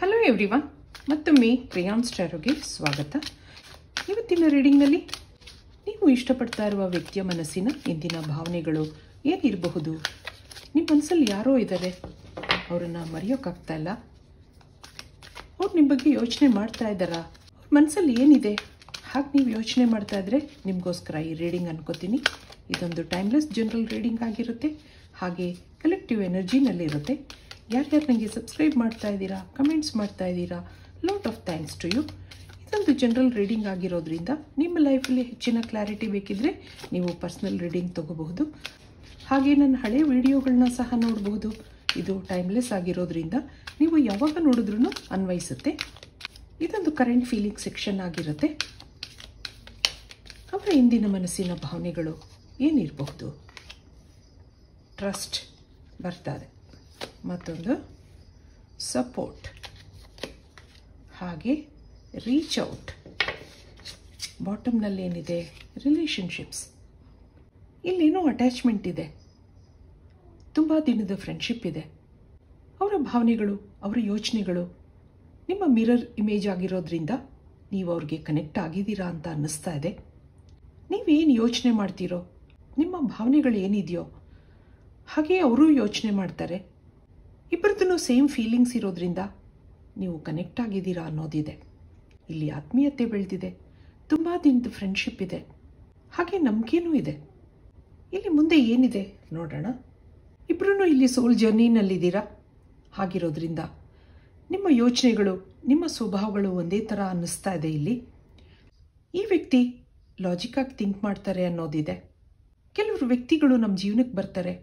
Hello everyone, ಮತ್ತೊಮ್ಮೆ crayons ಟಾರೋಗೆ ಸ್ವಾಗತ. ಇವತ್ತಿನ ರೀಡಿಂಗ್ನಲ್ಲಿ ನೀವು ಇಷ್ಟಪಡ್ತಾ ಇರುವ ವ್ಯಕ್ತಿಯ ಮನಸ್ಸಿನ ಇಂದಿನ ಭಾವನೆಗಳು ಏನಿರಬಹುದು? ನಿಮ್ಮ ಮನಸ್ಸಲ್ಲಿ ಯಾರೋ ಇದ್ದಾರೆ, ಅವರನ್ನು ಮರೆಯೋಕ್ಕಾಗ್ತಾ ಇಲ್ಲ, ಅವ್ರು ನಿಮ್ಮ ಬಗ್ಗೆ ಯೋಚನೆ ಮಾಡ್ತಾ ಇದ್ದಾರಾ, ಅವ್ರ ಮನಸ್ಸಲ್ಲಿ ಏನಿದೆ? ಹಾಗೆ ನೀವು ಯೋಚನೆ ಮಾಡ್ತಾ ಇದ್ದರೆ ನಿಮಗೋಸ್ಕರ ಈ ರೀಡಿಂಗ್ ಅನ್ಕೋತೀನಿ. ಇದೊಂದು ಟೈಮ್ಲೆಸ್ ಜನರಲ್ ರೀಡಿಂಗ್ ಆಗಿರುತ್ತೆ, ಹಾಗೆ ಕಲೆಕ್ಟಿವ್ ಎನರ್ಜಿನಲ್ಲಿರುತ್ತೆ. ಯಾರ್ಯಾರು ನನಗೆ ಸಬ್ಸ್ಕ್ರೈಬ್ ಮಾಡ್ತಾ ಇದ್ದೀರಾ, ಕಮೆಂಟ್ಸ್ ಮಾಡ್ತಾ ಇದ್ದೀರಾ, lot of thanks to you. ಇದೊಂದು ಜನರಲ್ ರೀಡಿಂಗ್ ಆಗಿರೋದ್ರಿಂದ ನಿಮ್ಮ ಲೈಫಲ್ಲಿ ಹೆಚ್ಚಿನ ಕ್ಲಾರಿಟಿ ಬೇಕಿದ್ದರೆ ನೀವು ಪರ್ಸ್ನಲ್ ರೀಡಿಂಗ್ ತೊಗೋಬಹುದು. ಹಾಗೆ ನನ್ನ ಹಳೆಯ ವಿಡಿಯೋಗಳನ್ನ ಸಹ ನೋಡಬಹುದು. ಇದು ಟೈಮ್ಲೆಸ್ ಆಗಿರೋದ್ರಿಂದ ನೀವು ಯಾವಾಗ ನೋಡಿದ್ರೂ ಅನ್ವಯಿಸುತ್ತೆ. ಇದೊಂದು ಕರೆಂಟ್ ಫೀಲಿಂಗ್ ಸೆಕ್ಷನ್ ಆಗಿರುತ್ತೆ. ಅವರ ಇಂದಿನ ಮನಸ್ಸಿನ ಭಾವನೆಗಳು ಏನಿರಬಹುದು? ಟ್ರಸ್ಟ್ ಬರ್ತದೆ, ಮತ್ತೊಂದು ಸಪೋರ್ಟ್, ಹಾಗೆ ರೀಚ್ ಔಟ್. ಬಾಟಮ್ನಲ್ಲಿ ಏನಿದೆ? ರಿಲೇಷನ್ಶಿಪ್ಸ್. ಇಲ್ಲೇನೋ ಅಟ್ಯಾಚ್ಮೆಂಟ್ ಇದೆ, ತುಂಬ ದಿನದ ಫ್ರೆಂಡ್ಶಿಪ್ ಇದೆ. ಅವರ ಭಾವನೆಗಳು, ಅವರ ಯೋಚನೆಗಳು ನಿಮ್ಮ ಮಿರರ್ ಇಮೇಜ್ ಆಗಿರೋದ್ರಿಂದ ನೀವು ಅವ್ರಿಗೆ ಕನೆಕ್ಟ್ ಆಗಿದ್ದೀರಾ ಅಂತ ಅನ್ನಿಸ್ತಾ ಇದೆ. ನೀವೇನು ಯೋಚನೆ ಮಾಡ್ತೀರೋ, ನಿಮ್ಮ ಭಾವನೆಗಳು ಏನಿದೆಯೋ ಹಾಗೆ ಅವರು ಯೋಚನೆ ಮಾಡ್ತಾರೆ. ಇಬ್ಬರದ್ದು ಸೇಮ್ ಫೀಲಿಂಗ್ಸ್ ಇರೋದ್ರಿಂದ ನೀವು ಕನೆಕ್ಟ್ ಆಗಿದ್ದೀರಾ ಅನ್ನೋದಿದೆ. ಇಲ್ಲಿ ಆತ್ಮೀಯತೆ ಬೆಳೆದಿದೆ, ತುಂಬ ದಿನದ ಫ್ರೆಂಡ್ಶಿಪ್ ಇದೆ, ಹಾಗೆ ನಂಬಿಕೆನೂ ಇದೆ. ಇಲ್ಲಿ ಮುಂದೆ ಏನಿದೆ ನೋಡೋಣ. ಇಬ್ಬರೂ ಇಲ್ಲಿ ಸೋಲ್ ಜರ್ನಿನಲ್ಲಿದ್ದೀರಾ. ಹಾಗಿರೋದ್ರಿಂದ ನಿಮ್ಮ ಯೋಚನೆಗಳು, ನಿಮ್ಮ ಸ್ವಭಾವಗಳು ಒಂದೇ ಥರ ಅನ್ನಿಸ್ತಾ ಇದೆ. ಇಲ್ಲಿ ಈ ವ್ಯಕ್ತಿ ಲಾಜಿಕ್ಕಾಗಿ ಥಿಂಕ್ ಮಾಡ್ತಾರೆ ಅನ್ನೋದಿದೆ. ಕೆಲವರು ವ್ಯಕ್ತಿಗಳು ನಮ್ಮ ಜೀವನಕ್ಕೆ ಬರ್ತಾರೆ,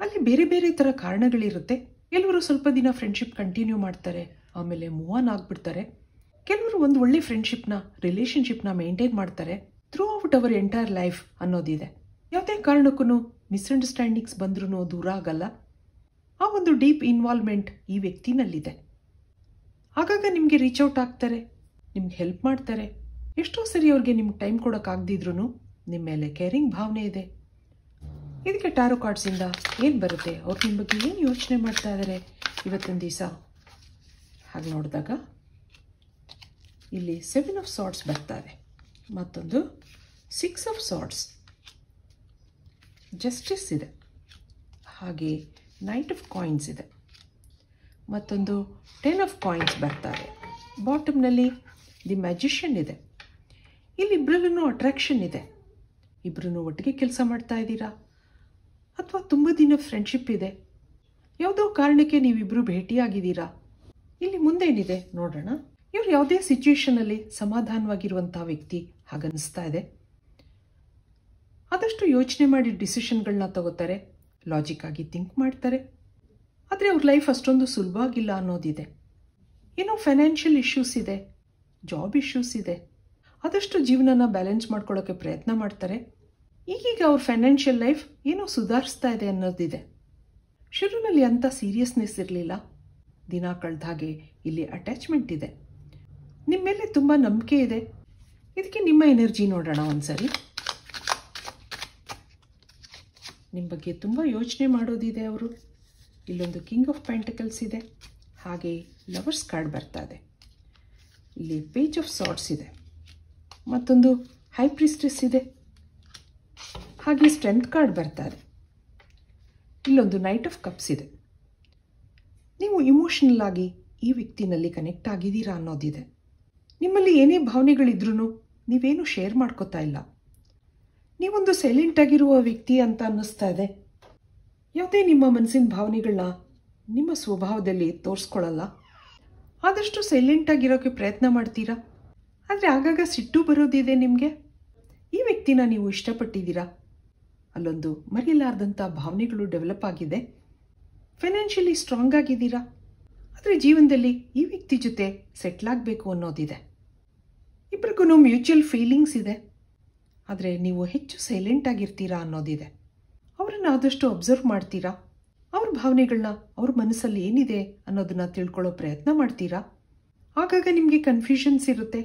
ಅಲ್ಲಿ ಬೇರೆ ಬೇರೆ ಥರ ಕಾರಣಗಳಿರುತ್ತೆ. ಕೆಲವರು ಸ್ವಲ್ಪ ದಿನ ಫ್ರೆಂಡ್ಶಿಪ್ ಕಂಟಿನ್ಯೂ ಮಾಡ್ತಾರೆ, ಆಮೇಲೆ ಮೂವ್ ಆನ್ ಆಗಿಬಿಡ್ತಾರೆ. ಕೆಲವರು ಒಂದು ಒಳ್ಳೆ ಫ್ರೆಂಡ್ಶಿಪ್ನ, ರಿಲೇಷನ್ಶಿಪ್ನ ಮೇಂಟೈನ್ ಮಾಡ್ತಾರೆ throughout our entire life ಅನ್ನೋದಿದೆ. ಯಾವುದೇ ಕಾರಣಕ್ಕೂ ಮಿಸ್ಅಂಡರ್ಸ್ಟ್ಯಾಂಡಿಂಗ್ಸ್ ಬಂದ್ರೂ ದೂರ ಆಗಲ್ಲ. ಆ ಒಂದು ಡೀಪ್ ಇನ್ವಾಲ್ವ್ಮೆಂಟ್ ಈ ವ್ಯಕ್ತಿನಲ್ಲಿದೆ. ಆಗಾಗ ನಿಮಗೆ ರೀಚ್ ಔಟ್ ಆಗ್ತಾರೆ, ನಿಮ್ಗೆ ಹೆಲ್ಪ್ ಮಾಡ್ತಾರೆ. ಎಷ್ಟೋ ಸರಿ ಅವ್ರಿಗೆ ನಿಮ್ಗೆ ಟೈಮ್ ಕೊಡೋಕ್ಕಾಗದಿದ್ರೂ ನಿಮ್ಮ ಮೇಲೆ ಕೇರಿಂಗ್ ಭಾವನೆ ಇದೆ. ಇದಕ್ಕೆ ಟ್ಯಾರೋ ಕಾರ್ಡ್ಸಿಂದ ಏನು ಬರುತ್ತೆ, ಅವ್ರು ನಿಮ್ಮ ಬಗ್ಗೆ ಏನು ಯೋಚನೆ ಮಾಡ್ತಾ ಇದ್ದಾರೆ ಇವತ್ತಿನ ದಿವಸ? ಹಾಗೆ ನೋಡಿದಾಗ ಇಲ್ಲಿ 7 ಆಫ್ ಸಾರ್ಟ್ಸ್ ಬರ್ತಾರೆ, ಮತ್ತೊಂದು 6 ಆಫ್ ಸಾರ್ಟ್ಸ್, ಜಸ್ಟಿಸ್ ಇದೆ, ಹಾಗೆ ನೈಟ್ ಆಫ್ ಕಾಯಿನ್ಸ್ ಇದೆ, ಮತ್ತೊಂದು 10 ಆಫ್ ಕಾಯಿನ್ಸ್ ಬರ್ತಾರೆ. ಬಾಟಮ್ನಲ್ಲಿ ದಿ ಮ್ಯಾಜಿಷಿಯನ್ ಇದೆ. ಇಲ್ಲಿ ಇಬ್ಬರಲ್ಲೂ ಅಟ್ರಾಕ್ಷನ್ ಇದೆ. ಇಬ್ಬರೂ ಒಟ್ಟಿಗೆ ಕೆಲಸ ಮಾಡ್ತಾ ಇದ್ದೀರಾ, ಅಥವಾ ತುಂಬ ದಿನ ಫ್ರೆಂಡ್ಶಿಪ್ ಇದೆ. ಯಾವುದೋ ಕಾರಣಕ್ಕೆ ನೀವಿಬ್ಬರು ಭೇಟಿಯಾಗಿದ್ದೀರಾ. ಇಲ್ಲಿ ಮುಂದೇನಿದೆ ನೋಡೋಣ. ಇವ್ರು ಯಾವುದೇ ಸಿಚುವೇಶನಲ್ಲಿ ಸಮಾಧಾನವಾಗಿರುವಂಥ ವ್ಯಕ್ತಿ ಹಾಗನ್ನಿಸ್ತಾ ಇದೆ. ಆದಷ್ಟು ಯೋಚನೆ ಮಾಡಿ ಡಿಸಿಷನ್ಗಳನ್ನ ತಗೋತಾರೆ, ಲಾಜಿಕ್ಕಾಗಿ ಥಿಂಕ್ ಮಾಡ್ತಾರೆ. ಆದರೆ ಅವ್ರ ಲೈಫ್ ಅಷ್ಟೊಂದು ಸುಲಭ ಆಗಿಲ್ಲ ಅನ್ನೋದಿದೆ. ಏನೋ ಫೈನಾನ್ಷಿಯಲ್ ಇಶ್ಯೂಸ್ ಇದೆ, ಜಾಬ್ ಇಶ್ಯೂಸ್ ಇದೆ. ಆದಷ್ಟು ಜೀವನನ ಬ್ಯಾಲೆನ್ಸ್ ಮಾಡ್ಕೊಳ್ಳೋಕ್ಕೆ ಪ್ರಯತ್ನ ಮಾಡ್ತಾರೆ. ಈಗೀಗ ಅವ್ರ ಫೈನಾನ್ಷಿಯಲ್ ಲೈಫ್ ಏನೋ ಸುಧಾರಿಸ್ತಾ ಇದೆ ಅನ್ನೋದಿದೆ. ಶುರುವಿನಲ್ಲಿ ಅಂಥ ಸೀರಿಯಸ್ನೆಸ್ ಇರಲಿಲ್ಲ, ದಿನ ಕಳೆದ ಹಾಗೆ ಇಲ್ಲಿ ಅಟ್ಯಾಚ್ಮೆಂಟ್ ಇದೆ. ನಿಮ್ಮ ಮೇಲೆ ತುಂಬ ನಂಬಿಕೆ ಇದೆ. ಇದಕ್ಕೆ ನಿಮ್ಮ ಎನರ್ಜಿ ನೋಡೋಣ ಒಂದ್ಸರಿ. ನಿಮ್ಮ ಬಗ್ಗೆ ತುಂಬ ಯೋಚನೆ ಮಾಡೋದಿದೆ ಅವರು. ಇಲ್ಲೊಂದು ಕಿಂಗ್ ಆಫ್ ಪೆಂಟಕಲ್ಸ್ ಇದೆ, ಹಾಗೆ ಲವರ್ಸ್ ಕಾರ್ಡ್ ಬರ್ತಾ ಇದೆ. ಇಲ್ಲಿ ಪೇಜ್ ಆಫ್ ಸಾರ್ಟ್ಸ್ ಇದೆ, ಮತ್ತೊಂದು ಹೈ ಪ್ರಿಸ್ಟೆಸ್ ಇದೆ, ಹಾಗೆ ಸ್ಟ್ರೆಂತ್ ಕಾರ್ಡ್ ಬರ್ತಾ ಇದೆ. ಇಲ್ಲೊಂದು ನೈಟ್ ಆಫ್ ಕಪ್ಸ್ ಇದೆ. ನೀವು ಇಮೋಷನಲ್ ಆಗಿ ಈ ವ್ಯಕ್ತಿನಲ್ಲಿ ಕನೆಕ್ಟ್ ಆಗಿದ್ದೀರಾ ಅನ್ನೋದಿದೆ. ನಿಮ್ಮಲ್ಲಿ ಏನೇ ಭಾವನೆಗಳಿದ್ರೂ ನೀವೇನು ಶೇರ್ ಮಾಡ್ಕೋತಾ ಇಲ್ಲ. ನೀವೊಂದು ಸೈಲೆಂಟ್ ಆಗಿರುವ ವ್ಯಕ್ತಿ ಅಂತ ಅನ್ನಿಸ್ತಾ ಇದೆ. ಯಾವುದೇ ನಿಮ್ಮ ಮನಸ್ಸಿನ ಭಾವನೆಗಳನ್ನ ನಿಮ್ಮ ಸ್ವಭಾವದಲ್ಲಿ ತೋರಿಸ್ಕೊಳ್ಳಲ್ಲ. ಆದಷ್ಟು ಸೈಲೆಂಟ್ ಆಗಿರೋಕ್ಕೆ ಪ್ರಯತ್ನ ಮಾಡ್ತೀರಾ. ಆದರೆ ಆಗಾಗ ಸಿಟ್ಟು ಬರೋದಿದೆ ನಿಮಗೆ. ಈ ವ್ಯಕ್ತಿನ ನೀವು ಇಷ್ಟಪಟ್ಟಿದ್ದೀರಾ, ಅಲ್ಲೊಂದು ಮರೆಯಲಾರ್ದಂಥ ಭಾವನೆಗಳು ಡೆವಲಪ್ ಆಗಿದೆ. ಫೈನಾನ್ಷಿಯಲಿ ಸ್ಟ್ರಾಂಗ್ ಆಗಿದ್ದೀರಾ, ಆದರೆ ಜೀವನದಲ್ಲಿ ಈ ವ್ಯಕ್ತಿ ಜೊತೆ ಸೆಟ್ಲ್ ಆಗಬೇಕು ಅನ್ನೋದಿದೆ. ಇಬ್ಬರಿಗೂ ಮ್ಯೂಚುವಲ್ ಫೀಲಿಂಗ್ಸ್ ಇದೆ, ಆದರೆ ನೀವು ಹೆಚ್ಚು ಸೈಲೆಂಟ್ ಆಗಿರ್ತೀರಾ ಅನ್ನೋದಿದೆ. ಅವರನ್ನು ಆದಷ್ಟು ಅಬ್ಸರ್ವ್ ಮಾಡ್ತೀರಾ, ಅವ್ರ ಭಾವನೆಗಳನ್ನ, ಅವ್ರ ಮನಸ್ಸಲ್ಲಿ ಏನಿದೆ ಅನ್ನೋದನ್ನು ತಿಳ್ಕೊಳ್ಳೋ ಪ್ರಯತ್ನ ಮಾಡ್ತೀರಾ. ಆಗಾಗ ನಿಮಗೆ ಕನ್ಫ್ಯೂಷನ್ಸ್ ಇರುತ್ತೆ,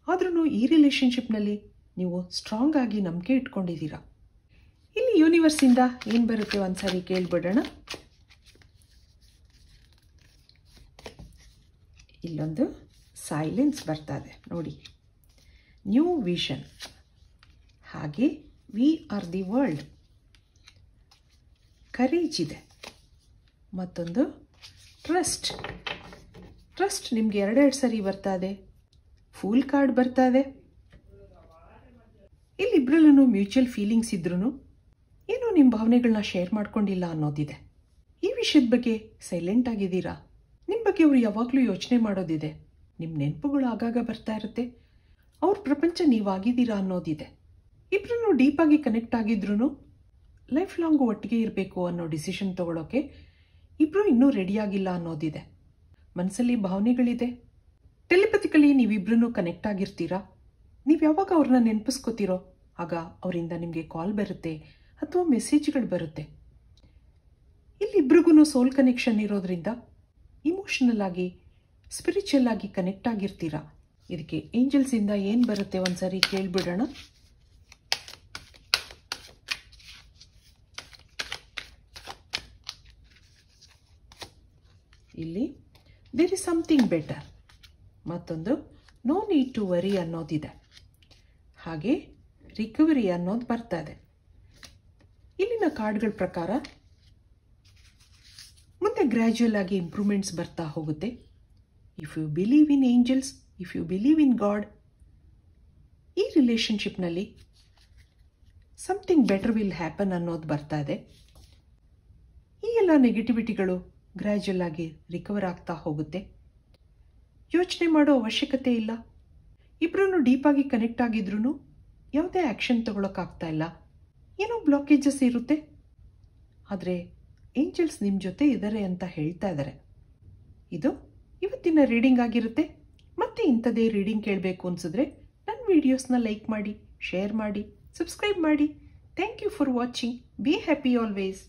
ಆದ್ರೂ ಈ ರಿಲೇಷನ್ಶಿಪ್ನಲ್ಲಿ ನೀವು ಸ್ಟ್ರಾಂಗ್ ಆಗಿ ನಂಬಿಕೆ ಇಟ್ಕೊಂಡಿದ್ದೀರಾ. ಇಲ್ಲಿ ಯೂನಿವರ್ಸಿಂದ ಏನು ಬರುತ್ತೆ ಒಂದ್ಸಾರಿ ಕೇಳ್ಬಿಡೋಣ. ಇಲ್ಲೊಂದು ಸೈಲೆನ್ಸ್ ಬರ್ತದೆ ನೋಡಿ, ನ್ಯೂ ವಿಷನ್, ಹಾಗೆ we are the world, courage ಇದೆ, ಮತ್ತೊಂದು ಟ್ರಸ್ಟ್. ಟ್ರಸ್ಟ್ ನಿಮಗೆ ಎರಡೆರಡು ಸರಿ ಬರ್ತದೆ, ಫೂಲ್ ಕಾರ್ಡ್ ಬರ್ತದೆ. ಇಲ್ಲಿಬ್ಬರಲ್ಲೂ ಮ್ಯೂಚುವಲ್ ಫೀಲಿಂಗ್ಸ್ ಇದ್ರೂ ಏನೋ ನಿಮ್ಮ ಭಾವನೆಗಳನ್ನ ಶೇರ್ ಮಾಡ್ಕೊಂಡಿಲ್ಲ ಅನ್ನೋದಿದೆ. ಈ ವಿಷಯದ ಬಗ್ಗೆ ಸೈಲೆಂಟ್ ಆಗಿದ್ದೀರಾ. ನಿಮ್ಮ ಬಗ್ಗೆ ಅವರು ಯಾವಾಗಲೂ ಯೋಚನೆ ಮಾಡೋದಿದೆ. ನಿಮ್ಮ ನೆನಪುಗಳು ಆಗಾಗ ಬರ್ತಾ ಇರುತ್ತೆ. ಅವ್ರ ಪ್ರಪಂಚ ನೀವಾಗಿದ್ದೀರಾ ಅನ್ನೋದಿದೆ. ಇಬ್ಬರೂ ಡೀಪಾಗಿ ಕನೆಕ್ಟ್ ಆಗಿದ್ರೂ ಲೈಫ್ ಲಾಂಗು ಒಟ್ಟಿಗೆ ಇರಬೇಕು ಅನ್ನೋ ಡಿಸಿಷನ್ ತೊಗೊಳೋಕ್ಕೆ ಇಬ್ಬರು ಇನ್ನೂ ರೆಡಿಯಾಗಿಲ್ಲ ಅನ್ನೋದಿದೆ. ಮನಸ್ಸಲ್ಲಿ ಭಾವನೆಗಳಿದೆ. ಟೆಲಿಪತಿಕಲಿ ನೀವಿಬ್ಬರೂ ಕನೆಕ್ಟ್ ಆಗಿರ್ತೀರಾ. ನೀವು ಯಾವಾಗ ಅವ್ರನ್ನ ನೆನಪಿಸ್ಕೋತೀರೋ ಆಗ ಅವರಿಂದ ನಿಮಗೆ ಕಾಲ್ ಬರುತ್ತೆ ಅಥವಾ ಮೆಸೇಜ್ಗಳು ಬರುತ್ತೆ. ಇಲ್ಲಿಬ್ರಿಗೂ ಸೋಲ್ ಕನೆಕ್ಷನ್ ಇರೋದ್ರಿಂದ ಇಮೋಷನಲ್ ಆಗಿ ಸ್ಪಿರಿಚುವಲ್ ಆಗಿ ಕನೆಕ್ಟ್ ಆಗಿರ್ತೀರಾ. ಇದಕ್ಕೆ ಏಂಜಲ್ಸಿಂದ ಏನು ಬರುತ್ತೆ ಒಂದ್ಸರಿ ಕೇಳಿಬಿಡೋಣ. ಇಲ್ಲಿ ದೇರ್ ಇಸ್ ಸಮಥಿಂಗ್ ಬೆಟರ್, ಮತ್ತೊಂದು ನೋ ನೀಡ್ ಟು ವರಿ ಅನ್ನೋದಿದೆ, ಹಾಗೆ ರಿಕವರಿ ಅನ್ನೋದು ಬರ್ತಾ ಇದೆ. ಇಲ್ಲಿನ ಕಾರ್ಡ್ಗಳ ಪ್ರಕಾರ ಮುಂದೆ ಗ್ರ್ಯಾಜುವಲ್ ಆಗಿ ಇಂಪ್ರೂವ್ಮೆಂಟ್ಸ್ ಬರ್ತಾ ಹೋಗುತ್ತೆ. If you believe in angels, if you believe in God, ಈ ರಿಲೇಷನ್ಶಿಪ್ನಲ್ಲಿ ಸಮಥಿಂಗ್ ಬೆಟರ್ ವಿಲ್ ಹ್ಯಾಪನ್ ಅನ್ನೋದು ಬರ್ತಾ ಇದೆ. ಈ ಎಲ್ಲ ನೆಗೆಟಿವಿಟಿಗಳು ಗ್ರ್ಯಾಜುವಲ್ ಆಗಿ ರಿಕವರ್ ಆಗ್ತಾ ಹೋಗುತ್ತೆ. ಯೋಚನೆ ಮಾಡೋ ಅವಶ್ಯಕತೆ ಇಲ್ಲ. ಇಬ್ಬರೂ ಡೀಪಾಗಿ ಕನೆಕ್ಟ್ ಆಗಿದ್ರೂ ಯಾವುದೇ ಆ್ಯಕ್ಷನ್ ತಗೊಳಕ್ಕಾಗ್ತಾ ಇಲ್ಲ. ಏನೋ ಬ್ಲಾಕೇಜಸ್ ಇರುತ್ತೆ, ಆದರೆ ಏಂಜಲ್ಸ್ ನಿಮ್ಮ ಜೊತೆ ಇದ್ದಾರೆ ಅಂತ ಹೇಳ್ತಾ ಇದ್ದಾರೆ. ಇದು ಇವತ್ತಿನ ರೀಡಿಂಗ್ ಆಗಿರುತ್ತೆ. ಮತ್ತೆ ಇಂಥದೇ ರೀಡಿಂಗ್ ಕೇಳಬೇಕು ಅನಿಸಿದ್ರೆ ನನ್ನ ವಿಡಿಯೋಸ್ನ ಲೈಕ್ ಮಾಡಿ, ಶೇರ್ ಮಾಡಿ, ಸಬ್ಸ್ಕ್ರೈಬ್ ಮಾಡಿ. Thank you for watching. Be happy always.